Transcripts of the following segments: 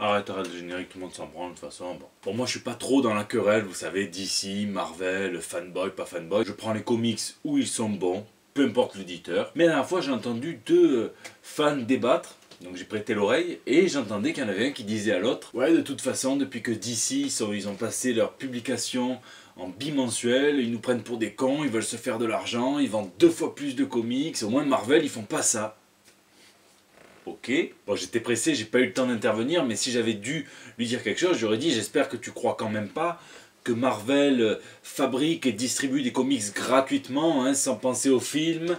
Arrête le générique, tout le monde s'en branle de toute façon. Bon, moi je suis pas trop dans la querelle, vous savez, DC, Marvel, fanboy, pas fanboy. Je prends les comics où ils sont bons, peu importe l'éditeur. Mais la dernière fois j'ai entendu deux fans débattre. Donc j'ai prêté l'oreille et j'entendais qu'il y en avait un qui disait à l'autre: ouais, de toute façon, depuis que DC, ils ont passé leur publication en bimensuel, ils nous prennent pour des cons, ils veulent se faire de l'argent, ils vendent 2 fois plus de comics, au moins Marvel, ils font pas ça. Ok, bon j'étais pressé, j'ai pas eu le temps d'intervenir, mais si j'avais dû lui dire quelque chose, j'aurais dit: j'espère que tu crois quand même pas que Marvel fabrique et distribue des comics gratuitement, hein, sans penser aux films,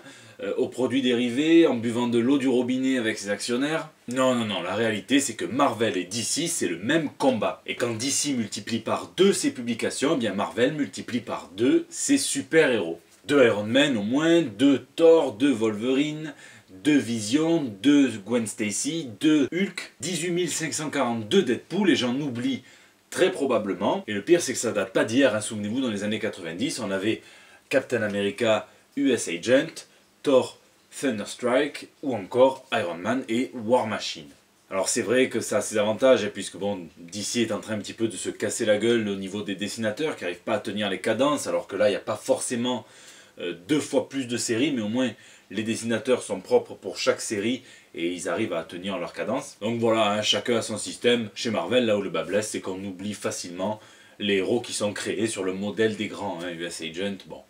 aux produits dérivés, en buvant de l'eau du robinet avec ses actionnaires. Non, la réalité c'est que Marvel et DC c'est le même combat. Et quand DC multiplie par 2 ses publications, eh bien Marvel multiplie par 2 ses super-héros. 2 Iron Man au moins, 2 Thor, 2 Wolverine, 2 Vision, 2 Gwen Stacy, 2 Hulk, 18 542 Deadpool, et j'en oublie très probablement. Et le pire c'est que ça date pas d'hier, hein. Souvenez-vous, dans les années 90, on avait Captain America US Agent, Thor Thunderstrike ou encore Iron Man et War Machine. Alors c'est vrai que ça a ses avantages, puisque bon, DC est en train un petit peu de se casser la gueule au niveau des dessinateurs qui n'arrivent pas à tenir les cadences, alors que là il n'y a pas forcément 2 fois plus de séries, mais au moins les dessinateurs sont propres pour chaque série et ils arrivent à tenir leur cadence. Donc voilà, hein, chacun a son système. Chez Marvel, là où le bas blesse, c'est qu'on oublie facilement les héros qui sont créés sur le modèle des grands, hein, US Agent, bon.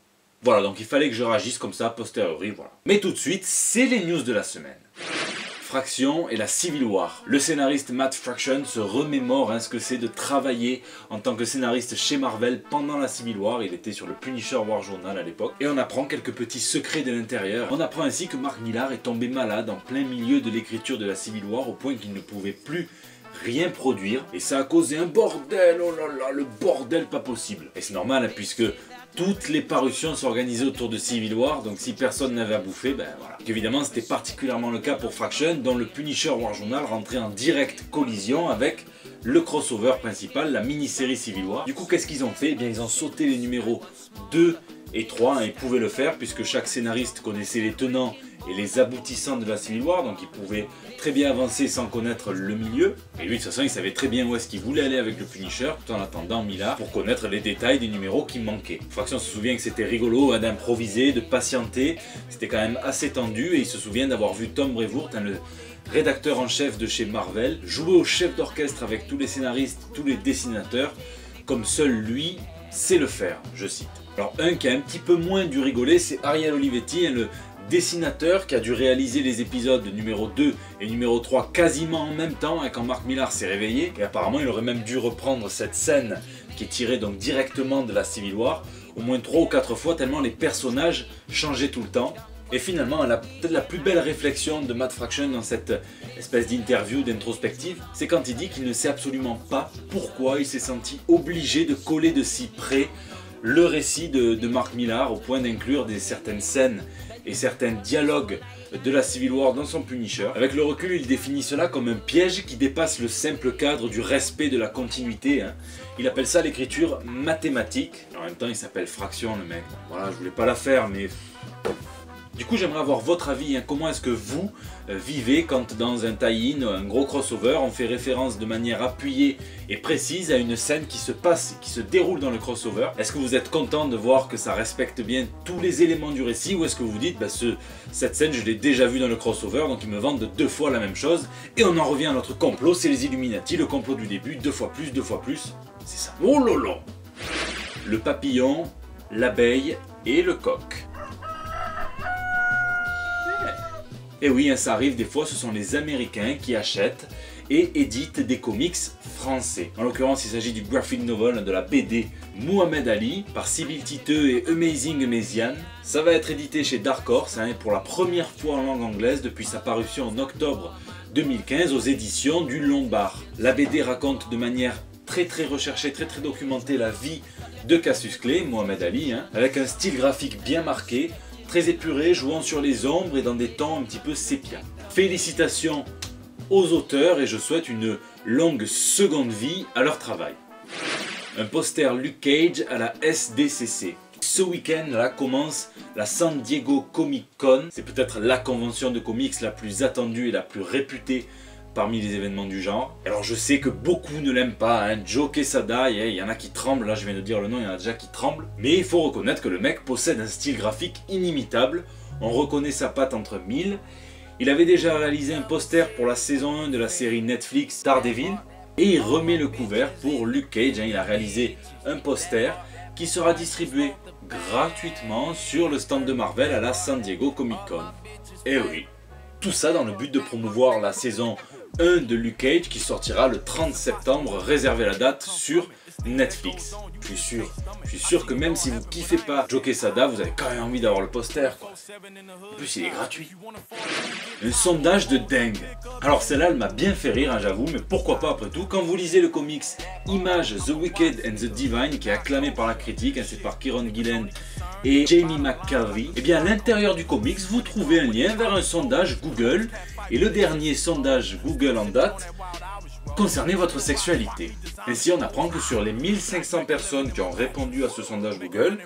Voilà, donc il fallait que je réagisse comme ça, posteriori, voilà. Mais tout de suite, c'est les news de la semaine. Fraction et la Civil War. Le scénariste Matt Fraction se remémore ce que c'est de travailler en tant que scénariste chez Marvel pendant la Civil War. Il était sur le Punisher War Journal à l'époque. Et on apprend quelques petits secrets de l'intérieur. On apprend ainsi que Mark Millar est tombé malade en plein milieu de l'écriture de la Civil War, au point qu'il ne pouvait plus rien produire. Et ça a causé un bordel, oh là là, le bordel pas possible. Et c'est normal, hein, puisque toutes les parutions s'organisaient autour de Civil War, donc si personne n'avait à bouffer, ben voilà. Donc évidemment, c'était particulièrement le cas pour Fraction, dont le Punisher War Journal rentrait en directe collision avec le crossover principal, la mini-série Civil War. Du coup, qu'est-ce qu'ils ont fait? Eh bien, ils ont sauté les numéros 2 et 3, hein, ils pouvaient le faire, puisque chaque scénariste connaissait les tenants et les aboutissants de la Civil War, donc il pouvait très bien avancer sans connaître le milieu. Et lui, de toute façon, il savait très bien où est-ce qu'il voulait aller avec le Punisher, tout en attendant Millar pour connaître les détails des numéros qui manquaient. Fraction se souvient que c'était rigolo, hein, d'improviser, de patienter, c'était quand même assez tendu, et il se souvient d'avoir vu Tom Brevoort, hein, le rédacteur en chef de chez Marvel, jouer au chef d'orchestre avec tous les scénaristes, tous les dessinateurs, comme seul lui sait le faire, je cite. Alors un qui a un petit peu moins dû rigoler, c'est Ariel Olivetti, hein, le dessinateur qui a dû réaliser les épisodes numéro 2 et numéro 3 quasiment en même temps, hein, quand Mark Millar s'est réveillé. Et apparemment il aurait même dû reprendre cette scène qui est tirée donc directement de la Civil War au moins 3 ou 4 fois, tellement les personnages changeaient tout le temps. Et finalement, peut-être la plus belle réflexion de Matt Fraction dans cette espèce d'interview, d'introspective, c'est quand il dit qu'il ne sait absolument pas pourquoi il s'est senti obligé de coller de si près le récit de Mark Millar, au point d'inclure certaines scènes et certains dialogues de la Civil War dans son Punisher. Avec le recul, il définit cela comme un piège qui dépasse le simple cadre du respect de la continuité, hein. Il appelle ça l'écriture mathématique. En même temps, il s'appelle Fraction, le mec. Voilà, je voulais pas la faire, mais... Du coup, j'aimerais avoir votre avis, hein. Comment est-ce que vous vivez quand dans un tie-in, un gros crossover, on fait référence de manière appuyée et précise à une scène qui se passe, qui se déroule dans le crossover? Est-ce que vous êtes content de voir que ça respecte bien tous les éléments du récit, ou est-ce que vous vous dites, bah, cette scène, je l'ai déjà vue dans le crossover, donc ils me vendent 2 fois la même chose, et on en revient à notre complot, c'est les Illuminati, le complot du début, 2 fois plus, c'est ça. Oh là là! Le papillon, l'abeille et le coq. Et oui, hein, ça arrive des fois, ce sont les Américains qui achètent et éditent des comics français. En l'occurrence, il s'agit du graphic novel, de la BD Muhammad Ali par Sybil Titeux et Amazing Amazian. Ça va être édité chez Dark Horse, hein, pour la première fois en langue anglaise depuis sa parution en octobre 2015 aux éditions du Lombard. La BD raconte de manière très recherchée, très documentée la vie de Cassius Clay, Muhammad Ali, hein, avec un style graphique bien marqué, très épuré, jouant sur les ombres et dans des tons un petit peu sépia. Félicitations aux auteurs et je souhaite une longue seconde vie à leur travail. Un poster Luke Cage à la SDCC. Ce week-end là commence la San Diego Comic Con. C'est peut-être la convention de comics la plus attendue et la plus réputée parmi les événements du genre. Alors je sais que beaucoup ne l'aiment pas, hein. Joe Quesada, il y en a qui tremblent, là je viens de dire le nom, il y en a déjà qui tremblent. Mais il faut reconnaître que le mec possède un style graphique inimitable, on reconnaît sa patte entre mille. Il avait déjà réalisé un poster pour la saison 1 de la série Netflix Daredevil, et il remet le couvert pour Luke Cage, hein. Il a réalisé un poster qui sera distribué gratuitement sur le stand de Marvel à la San Diego Comic Con. Et oui, tout ça dans le but de promouvoir la saison 1 de Luke Cage qui sortira le 30 septembre, réservez la date sur Netflix. Je suis sûr que même si vous kiffez pas Joe Quesada, vous avez quand même envie d'avoir le poster, quoi. En plus il est gratuit. Un sondage de dingue. Alors celle-là elle m'a bien fait rire, hein, j'avoue, mais pourquoi pas après tout. Quand vous lisez le comics Image The Wicked and the Divine, qui est acclamé par la critique, hein, c'est par Kieron Gillen et Jamie McCarthy, et bien à l'intérieur du comics vous trouvez un lien vers un sondage Google, et le dernier sondage Google en date concernait votre sexualité. Ainsi on apprend que sur les 1500 personnes qui ont répondu à ce sondage Google,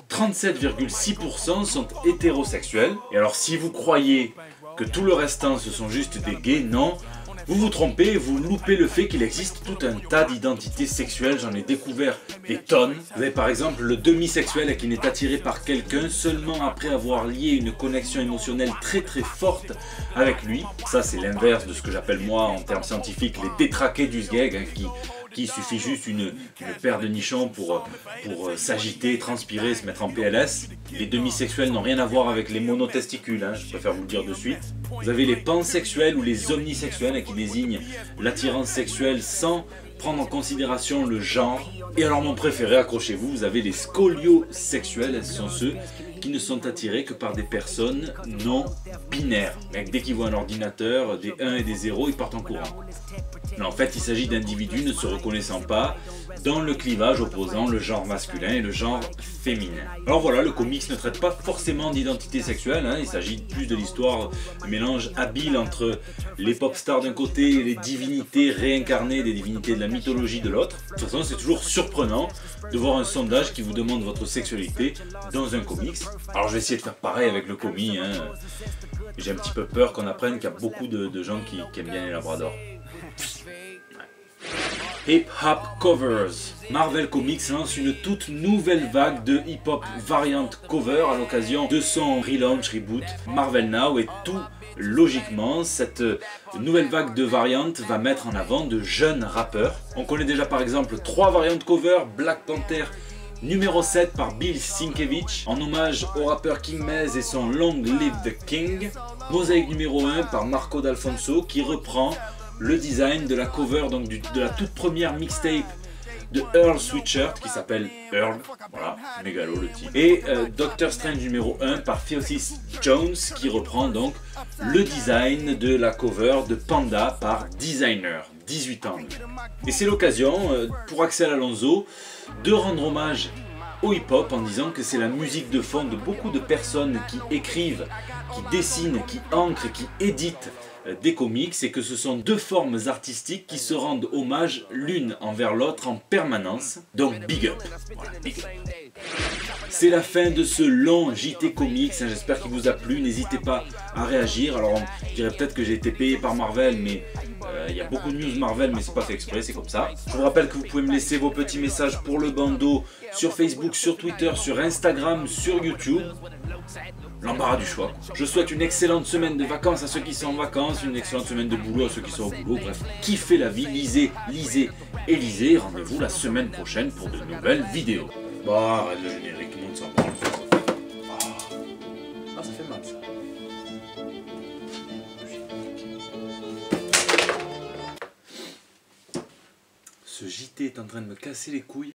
37,6% sont hétérosexuels. Et alors si vous croyez que tout le restant ce sont juste des gays, non, vous vous trompez et vous loupez le fait qu'il existe tout un tas d'identités sexuelles, j'en ai découvert des tonnes. Vous avez par exemple le demisexuel qui n'est attiré par quelqu'un seulement après avoir lié une connexion émotionnelle très forte avec lui. Ça c'est l'inverse de ce que j'appelle moi en termes scientifiques les détraqués du sgeg, hein, qui il suffit juste une paire de nichons pour s'agiter, transpirer, se mettre en PLS. Les demisexuels n'ont rien à voir avec les monotesticules, hein, je préfère vous le dire de suite. Vous avez les pansexuels ou les omnisexuels, hein, qui désignent l'attirance sexuelle sans prendre en considération le genre. Et alors mon préféré, accrochez-vous, vous avez les scoliosexuels, ce sont ceux qui ne sont attirés que par des personnes non binaires. Mais dès qu'ils voient un ordinateur, des 1 et des 0, ils partent en courant. Mais en fait, il s'agit d'individus ne se reconnaissant pas dans le clivage opposant le genre masculin et le genre féminin. Alors voilà, le comics ne traite pas forcément d'identité sexuelle, hein, il s'agit plus de l'histoire, un mélange habile entre les pop stars d'un côté et les divinités réincarnées des divinités de la mythologie de l'autre. De toute façon, c'est toujours surprenant de voir un sondage qui vous demande votre sexualité dans un comics. Alors je vais essayer de faire pareil avec le comics, hein. J'ai un petit peu peur qu'on apprenne qu'il y a beaucoup de gens qui aiment bien les labradors. Hip Hop Covers. Marvel Comics lance une toute nouvelle vague de hip hop variant cover à l'occasion de son relaunch reboot Marvel Now, et tout logiquement cette nouvelle vague de variantes va mettre en avant de jeunes rappeurs. On connaît déjà par exemple 3 variantes cover: Black Panther numéro 7 par Bill Sienkiewicz en hommage au rappeur King Mez et son Long Live the King, Mosaïque numéro 1 par Marco D'Alfonso qui reprend le design de la cover, donc de la toute première mixtape de Earl Sweatshirt qui s'appelle Earl, voilà, mégalo le titre, et Doctor Strange numéro 1 par Theosis Jones qui reprend donc le design de la cover de Panda par Designer, 18 ans. Et c'est l'occasion pour Axel Alonso de rendre hommage au hip-hop en disant que c'est la musique de fond de beaucoup de personnes qui écrivent, qui dessinent, qui ancrent, qui éditent des comics, et que ce sont 2 formes artistiques qui se rendent hommage l'une envers l'autre en permanence. Donc big up. Voilà, big up. C'est la fin de ce long JT Comics, hein, j'espère qu'il vous a plu, n'hésitez pas à réagir. Alors je dirais peut-être que j'ai été payé par Marvel, mais il y a beaucoup de news Marvel, mais c'est pas fait exprès, c'est comme ça. Je vous rappelle que vous pouvez me laisser vos petits messages pour le bandeau sur Facebook, sur Twitter, sur Instagram, sur YouTube. L'embarras du choix. Je souhaite une excellente semaine de vacances à ceux qui sont en vacances, une excellente semaine de boulot à ceux qui sont au boulot. Bref, kiffez la vie, lisez, lisez et lisez. Rendez-vous la semaine prochaine pour de nouvelles vidéos. Bah, arrête le générique, tout le monde s'en branle. Ah, ça fait mal ça. Ce JT est en train de me casser les couilles.